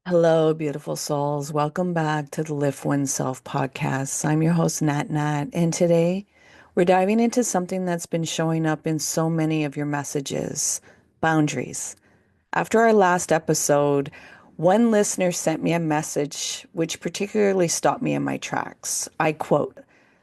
Hello, beautiful souls. Welcome back to the Lift Oneself podcast. I'm your host, Nat Nat, and today we're diving into something that's been showing up in so many of your messages: boundaries. After our last episode, one listener sent me a message which particularly stopped me in my tracks. I quote,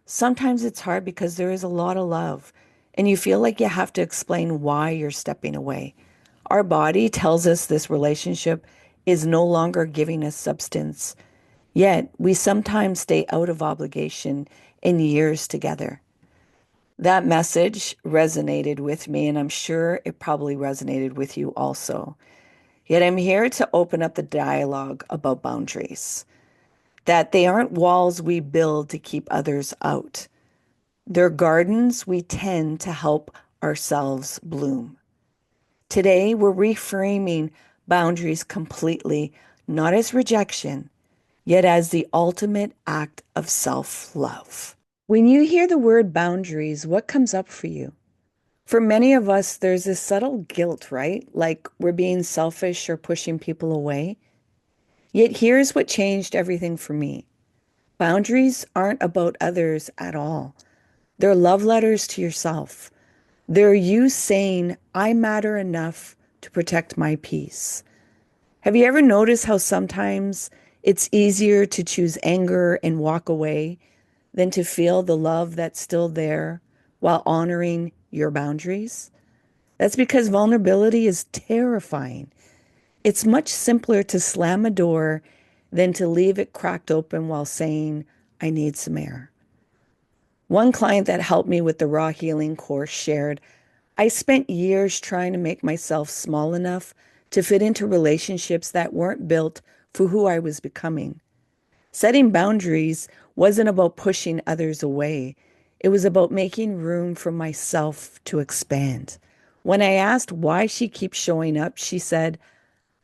"Sometimes it's hard because there is a lot of love, and you feel like you have to explain why you're stepping away. Our body tells us this relationship is no longer giving us substance, yet we sometimes stay out of obligation in years together." That message resonated with me, and I'm sure it probably resonated with you also. Yet I'm here to open up the dialogue about boundaries, that they aren't walls we build to keep others out. They're gardens we tend to help ourselves bloom. Today, we're reframing boundaries completely, not as rejection, yet as the ultimate act of self-love. When you hear the word boundaries, what comes up for you? For many of us, there's this subtle guilt, right? Like we're being selfish or pushing people away. Yet here's what changed everything for me. Boundaries aren't about others at all. They're love letters to yourself. They're you saying, I matter enough to protect my peace. Have you ever noticed how sometimes it's easier to choose anger and walk away than to feel the love that's still there while honoring your boundaries? That's because vulnerability is terrifying. It's much simpler to slam a door than to leave it cracked open while saying, I need some air. One client that helped me with the Raw Healing course shared, I spent years trying to make myself small enough to fit into relationships that weren't built for who I was becoming. Setting boundaries wasn't about pushing others away. It was about making room for myself to expand. When I asked why she keeps showing up, she said,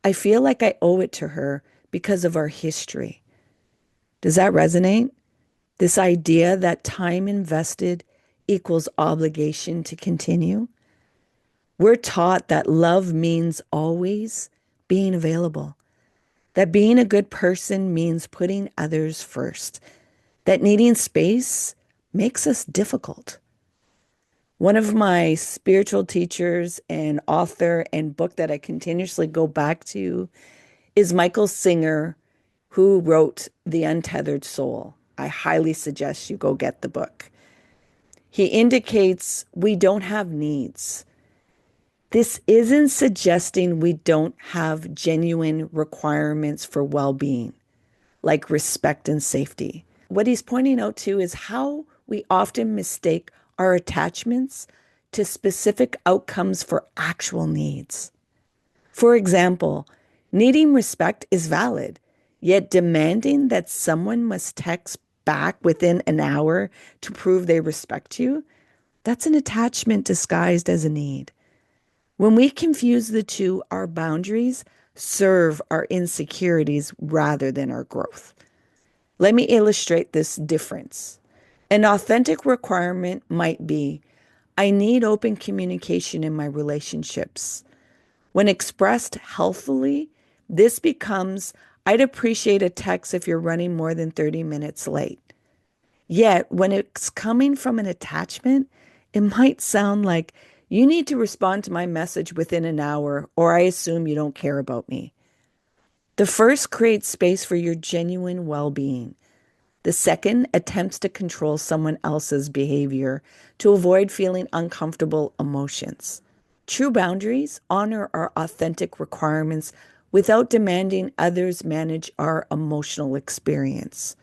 I feel like I owe it to her because of our history. Does that resonate? This idea that time invested equals obligation to continue? We're taught that love means always being available, that being a good person means putting others first, that needing space makes us difficult. One of my spiritual teachers and author and book that I continuously go back to is Michael Singer, who wrote The Untethered Soul. I highly suggest you go get the book. He indicates we don't have needs. This isn't suggesting we don't have genuine requirements for well-being, like respect and safety. What he's pointing out to is how we often mistake our attachments to specific outcomes for actual needs. For example, needing respect is valid, yet demanding that someone must text back within an hour to prove they respect you, that's an attachment disguised as a need. When we confuse the two, our boundaries serve our insecurities rather than our growth. Let me illustrate this difference. An authentic requirement might be, I need open communication in my relationships. When expressed healthily, this becomes, I'd appreciate a text if you're running more than 30 minutes late. Yet, when it's coming from an attachment, it might sound like, you need to respond to my message within an hour, or I assume you don't care about me. The first creates space for your genuine well-being. The second attempts to control someone else's behavior to avoid feeling uncomfortable emotions. True boundaries honor our authentic requirements without demanding others manage our emotional experience.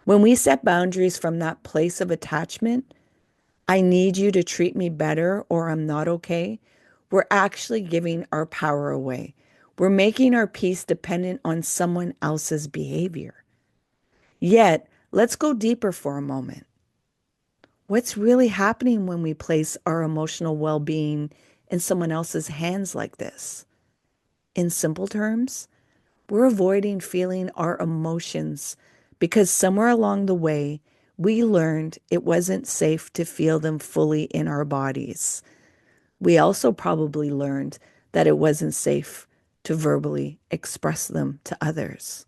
When we set boundaries from that place of attachment, I need you to treat me better or I'm not okay, we're actually giving our power away. We're making our peace dependent on someone else's behavior. Yet, let's go deeper for a moment. What's really happening when we place our emotional well-being in someone else's hands like this? In simple terms, we're avoiding feeling our emotions because somewhere along the way, we learned it wasn't safe to feel them fully in our bodies. We also probably learned that it wasn't safe to verbally express them to others.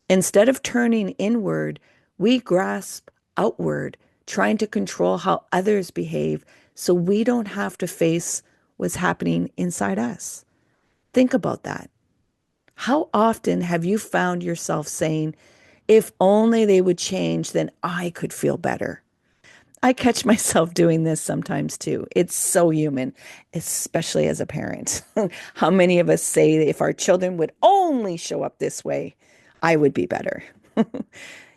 Instead of turning inward, we grasp outward, trying to control how others behave so we don't have to face what's happening inside us. Think about that. How often have you found yourself saying, if only they would change, then I could feel better? I catch myself doing this sometimes too. It's so human, especially as a parent. How many of us say if our children would only show up this way, I would be better.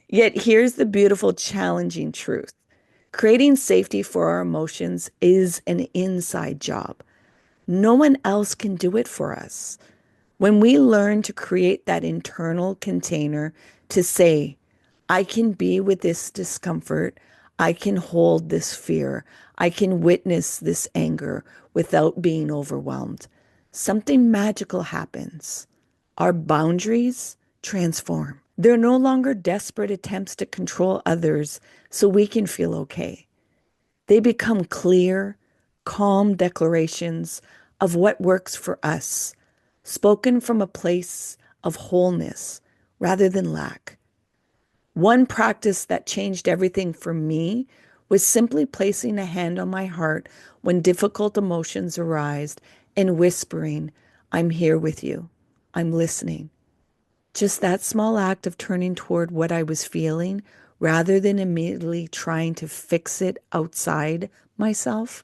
Yet here's the beautiful, challenging truth. Creating safety for our emotions is an inside job. No one else can do it for us. When we learn to create that internal container to say, I can be with this discomfort, I can hold this fear, I can witness this anger without being overwhelmed, something magical happens. Our boundaries transform. They're no longer desperate attempts to control others so we can feel okay. They become clear, calm declarations of what works for us, spoken from a place of wholeness rather than lack. One practice that changed everything for me was simply placing a hand on my heart when difficult emotions arise and whispering, I'm here with you. I'm listening. Just that small act of turning toward what I was feeling rather than immediately trying to fix it outside myself,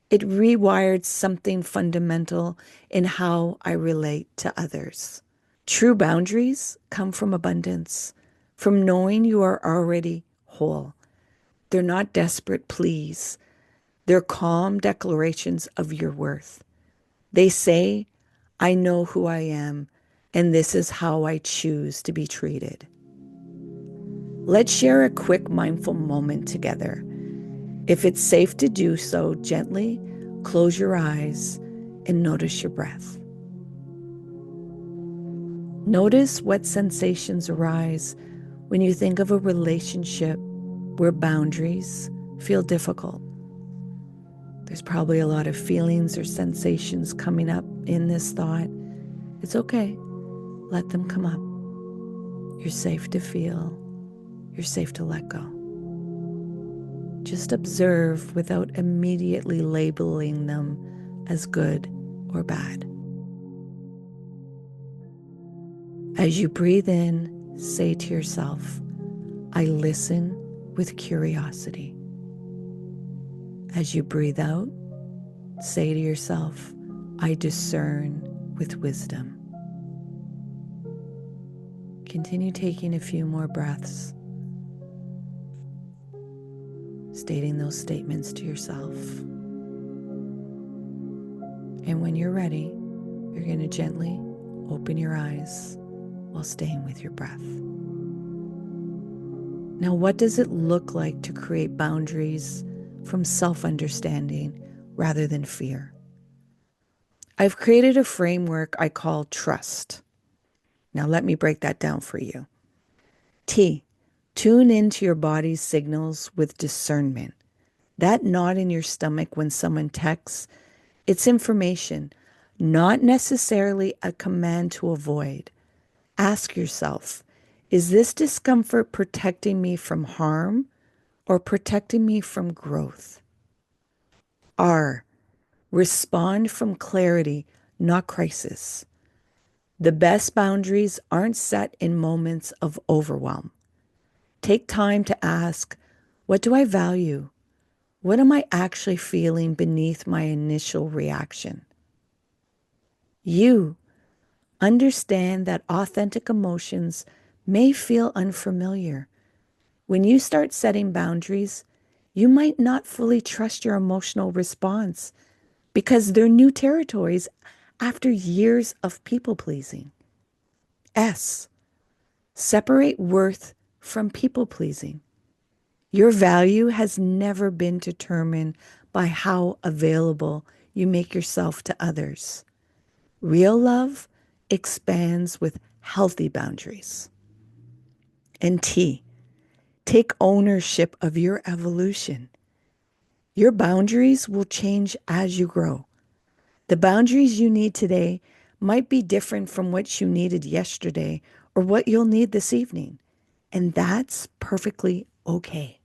it rewired something fundamental in how I relate to others. True boundaries come from abundance, from knowing you are already whole. They're not desperate pleas. They're calm declarations of your worth. They say, I know who I am, and this is how I choose to be treated. Let's share a quick mindful moment together. If it's safe to do so, gently close your eyes and notice your breath. Notice what sensations arise when you think of a relationship where boundaries feel difficult. There's probably a lot of feelings or sensations coming up in this thought. It's okay. Let them come up. You're safe to feel. You're safe to let go. Just observe without immediately labeling them as good or bad. As you breathe in, say to yourself, I listen with curiosity. As you breathe out, say to yourself, I discern with wisdom. Continue taking a few more breaths, stating those statements to yourself. And when you're ready, you're going to gently open your eyes while staying with your breath. Now, what does it look like to create boundaries from self-understanding rather than fear? I've created a framework I call trust. Now, let me break that down for you. T, tune into your body's signals with discernment. That knot in your stomach when someone texts, it's information, not necessarily a command to avoid. Ask yourself, is this discomfort protecting me from harm or protecting me from growth? R, respond from clarity, not crisis. The best boundaries aren't set in moments of overwhelm. Take time to ask, what do I value? What am I actually feeling beneath my initial reaction? You understand that authentic emotions may feel unfamiliar. When you start setting boundaries, you might not fully trust your emotional response because they're new territories after years of people pleasing. S, separate worth from people pleasing. Your value has never been determined by how available you make yourself to others. Real love expands with healthy boundaries. And T, take ownership of your evolution. Your boundaries will change as you grow. The boundaries you need today might be different from what you needed yesterday or what you'll need this evening. And that's perfectly okay.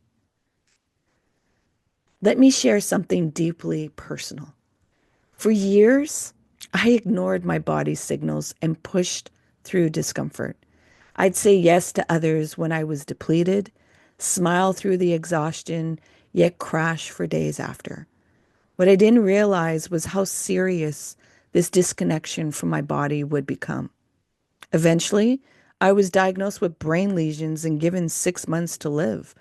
Let me share something deeply personal. For years, I ignored my body's signals and pushed through discomfort. I'd say yes to others when I was depleted, smile through the exhaustion, yet crash for days after. What I didn't realize was how serious this disconnection from my body would become. Eventually, I was diagnosed with brain lesions and given 6 months to live.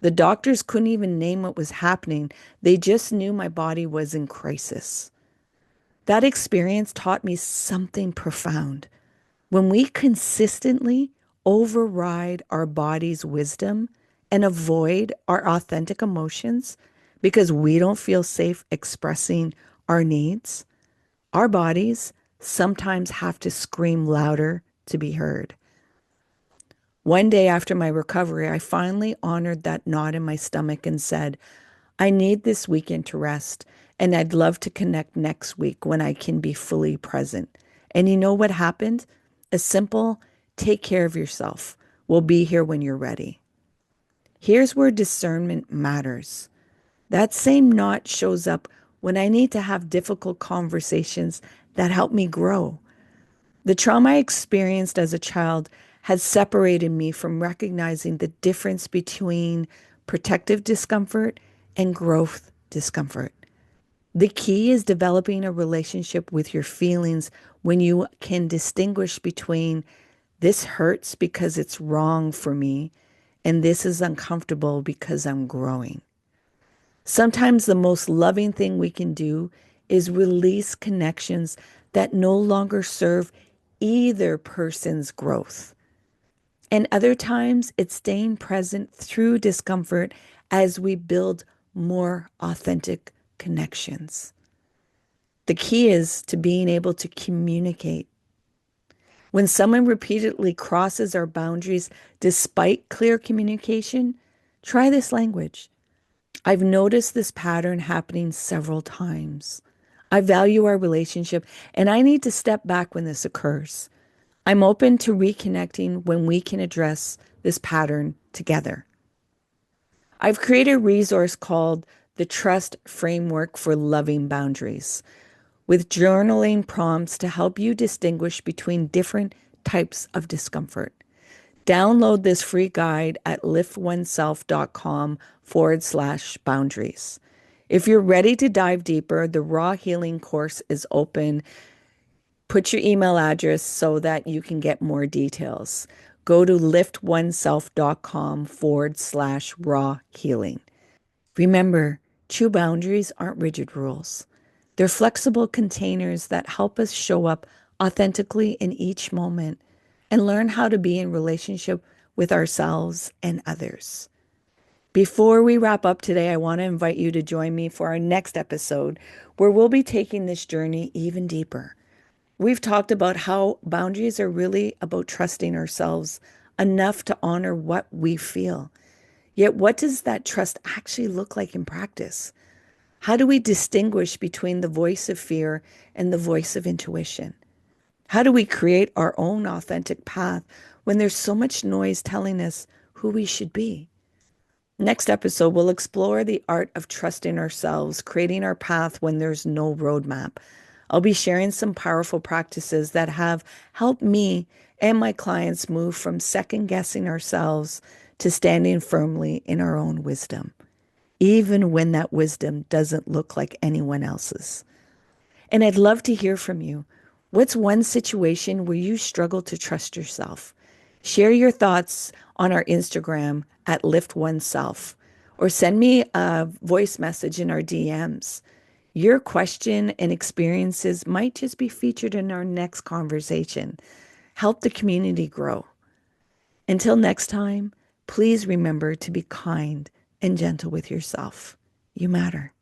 The doctors couldn't even name what was happening. They just knew my body was in crisis. That experience taught me something profound. When we consistently override our body's wisdom and avoid our authentic emotions because we don't feel safe expressing our needs, our bodies sometimes have to scream louder to be heard. One day after my recovery, I finally honored that knot in my stomach and said, I need this weekend to rest, and I'd love to connect next week when I can be fully present. And you know what happened? A simple, take care of yourself. We'll be here when you're ready. Here's where discernment matters. That same knot shows up when I need to have difficult conversations that help me grow. The trauma I experienced as a child has separated me from recognizing the difference between protective discomfort and growth discomfort. The key is developing a relationship with your feelings when you can distinguish between this hurts because it's wrong for me and this is uncomfortable because I'm growing. Sometimes the most loving thing we can do is release connections that no longer serve either person's growth. And other times it's staying present through discomfort as we build more authentic connections. The key is to being able to communicate. When someone repeatedly crosses our boundaries despite clear communication, try this language. I've noticed this pattern happening several times. I value our relationship and I need to step back when this occurs. I'm open to reconnecting when we can address this pattern together. I've created a resource called the Trust Framework for Loving Boundaries, with journaling prompts to help you distinguish between different types of discomfort. Download this free guide at LiftOneSelf.com/boundaries. If you're ready to dive deeper, the Raw Healing course is open. Put your email address so that you can get more details. Go to LiftOneSelf.com/raw healing. Remember, true boundaries aren't rigid rules. They're flexible containers that help us show up authentically in each moment and learn how to be in relationship with ourselves and others. Before we wrap up today, I want to invite you to join me for our next episode where we'll be taking this journey even deeper. We've talked about how boundaries are really about trusting ourselves enough to honor what we feel. Yet, what does that trust actually look like in practice? How do we distinguish between the voice of fear and the voice of intuition? How do we create our own authentic path when there's so much noise telling us who we should be? Next episode, we'll explore the art of trusting ourselves, creating our path when there's no roadmap. I'll be sharing some powerful practices that have helped me and my clients move from second guessing ourselves to standing firmly in our own wisdom, even when that wisdom doesn't look like anyone else's. And I'd love to hear from you. What's one situation where you struggle to trust yourself? Share your thoughts on our Instagram at LiftOneSelf, or send me a voice message in our DMs. Your question and experiences might just be featured in our next conversation. Help the community grow. Until next time, please remember to be kind and gentle with yourself. You matter.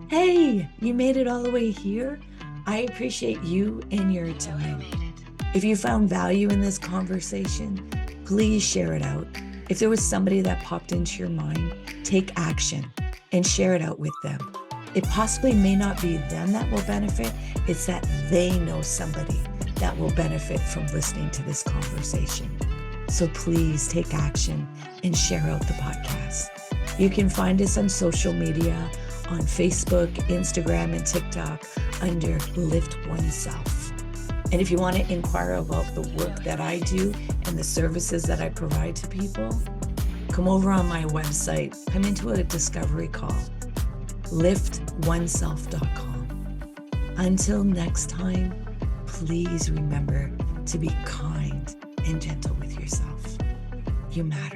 Hey, you made it all the way here. I appreciate you and your time. If you found value in this conversation, please share it out. If there was somebody that popped into your mind, take action and share it out with them. It possibly may not be them that will benefit. It's that they know somebody that will benefit from listening to this conversation. So please take action and share out the podcast. You can find us on social media, on Facebook, Instagram, and TikTok under LiftOneSelf. And if you want to inquire about the work that I do and the services that I provide to people, come over on my website, come into a discovery call, LiftOneSelf.com. Until next time, please remember to be kind and gentle with yourself. You matter.